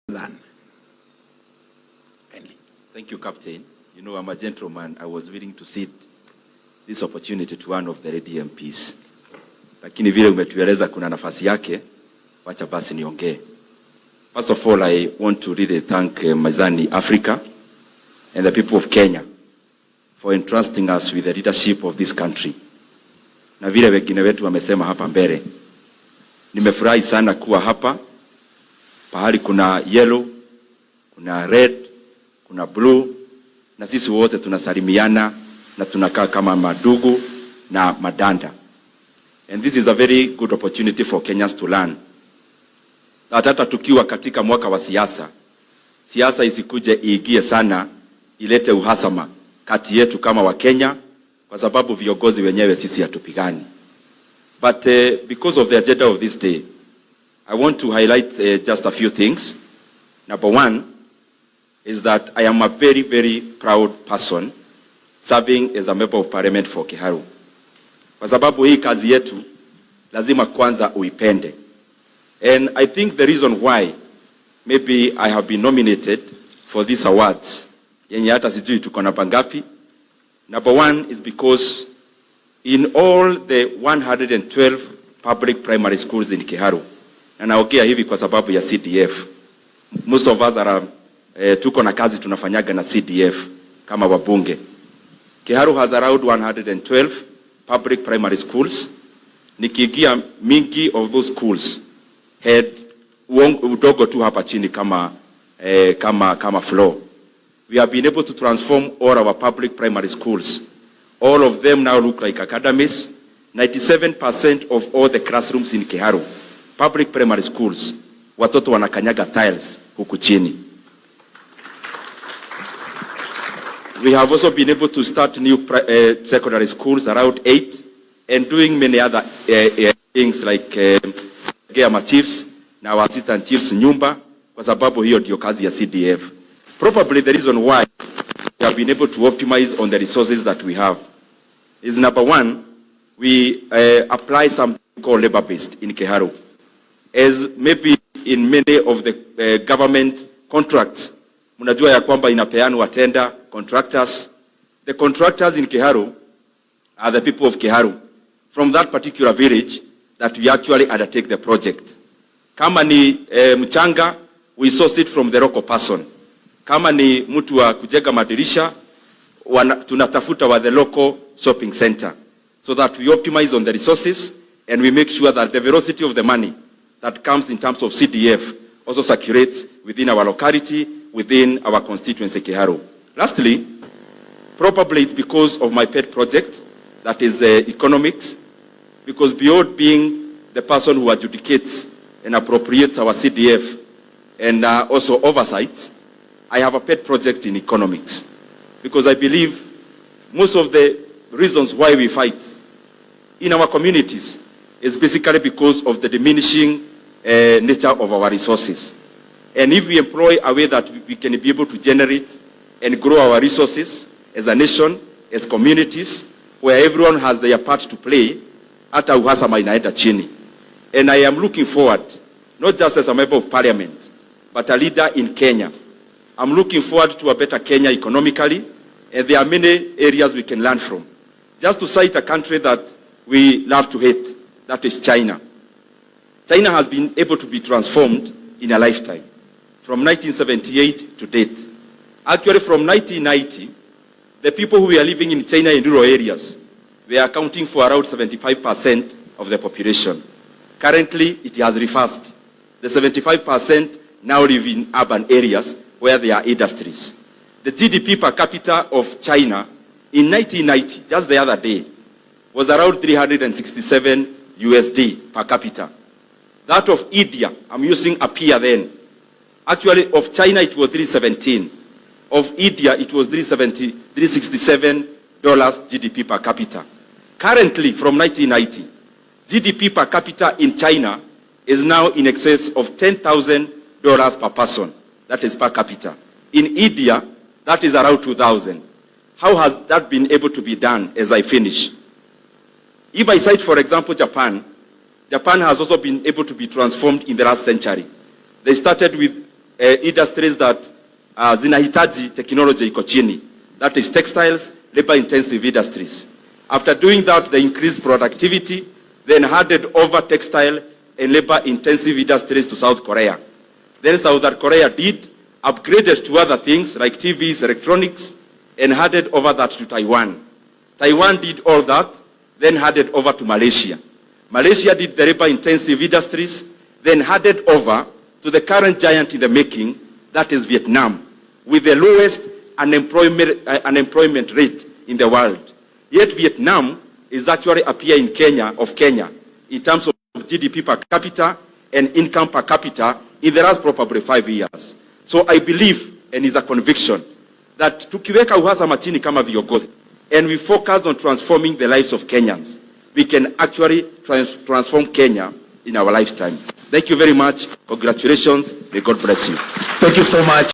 Learn. Kindly. Thank you, Captain. You know, I'm a gentleman. I was willing to cede this opportunity to one of the lady MPs. Lakini vile umetueleza kuna nafasi yake, wacha basi niongee. First of all, I want to really thank Mazani Africa and the people of Kenya for entrusting us with the leadership of this country. Na vile wengine wetu wamesema hapa mbele, nimefurahi sana kuwa hapa. Pahali kuna yellow, kuna red, kuna blue, na sisi wote tunasalimiana na tunakaa kama madugu na madanda. And this is a very good opportunity for Kenyans to learn. Hata tukiwa katika mwaka wa siasa, siasa isikuje iingie sana, ilete uhasama kati yetu kama wa Kenya, kwa sababu viongozi wenyewe sisi hatupigani. But because of the agenda of this day, I want to highlight just a few things. Number one is that I am a very, very proud person serving as a member of parliament for Kiharu. Kwa sababu hii kazi yetu lazima kwanza uipende. And I think the reason why maybe I have been nominated for these awards, yenye hata sijui tuko na pangapi. Number one is because in all the 112 public primary schools in Kiharu, na naongea hivi kwa sababu ya CDF, most of us are tuko na kazi tunafanyaga na CDF kama wabunge. Kiharu has around 112 public primary schools. Nikiingia mingi of those schools had udogo tu hapa chini kama floor. We have been able to transform all our public primary schools. All of them now look like academies. 97% of all the classrooms in Kiharu, public primary schools, watoto wanakanyaga tiles huku chini. We have also been able to start new secondary schools, around 8, and doing many other things like Gama chiefs, na our assistant chiefs nyumba, kwa sababu hiyo ndio kazi ya CDF. Probably the reason why we have been able to optimize on the resources that we have is number one, we apply something called labor-based in Kiharu. As maybe in many of the government contracts, mnajua ya kwamba inapeanwa tender contractors. The contractors in Kiharu are the people of Kiharu from that particular village that we actually undertake the project. Kama ni mchanga, we source it from the local person. Kama ni mtu wa kujenga madirisha, tunatafuta wa the local shopping center, so that we optimize on the resources and we make sure that the velocity of the money that comes in terms of CDF also circulates within our locality, within our constituency Kiharu. Lastly, probably it's because of my pet project, that is economics, because beyond being the person who adjudicates and appropriates our CDF and also oversights, I have a pet project in economics, because I believe most of the reasons why we fight in our communities is basically because of the diminishing nature of our resources. And if we employ a way that we can be able to generate and grow our resources as a nation, as communities, where everyone has their part to play, hata uhasama inaenda chini. And I am looking forward, not just as a member of parliament, but a leader in Kenya. I'm looking forward to a better Kenya economically, and there are many areas we can learn from. Just to cite a country that we love to hate, that is China. China has been able to be transformed in a lifetime, from 1978 to date. Actually, from 1990, the people who were living in China in rural areas were accounting for around 75% of the population. Currently, it has reversed. The 75% now live in urban areas where there are industries. The GDP per capita of China in 1990, just the other day, was around 367 USD per capita. That of India, I'm using a peer then. Actually, of China, it was 317. Of India, it was $367 GDP per capita. Currently, from 1990, GDP per capita in China is now in excess of $10,000 per person. That is per capita. In India, that is around 2,000. How has that been able to be done as I finish? If I cite, for example, Japan has also been able to be transformed in the last century. They started with industries that zinahitaji technology iko chini. That is textiles, labor-intensive industries. After doing that, they increased productivity, then handed over textile and labor-intensive industries to South Korea. Then South Korea did, upgraded to other things like TVs, electronics, and handed over that to Taiwan. Taiwan did all that, then handed over to Malaysia. Malaysia did the labor-intensive industries, then handed over to the current giant in the making, that is Vietnam, with the lowest unemployment rate in the world. Yet Vietnam is actually a peer in Kenya in terms of GDP per capita and income per capita in the last probably 5 years. So I believe, and is a conviction, that tukiweka uhasama chini kama viongozi, and we focus on transforming the lives of Kenyans, we can actually transform Kenya in our lifetime. Thank you very much. Congratulations. May God bless you. Thank you so much.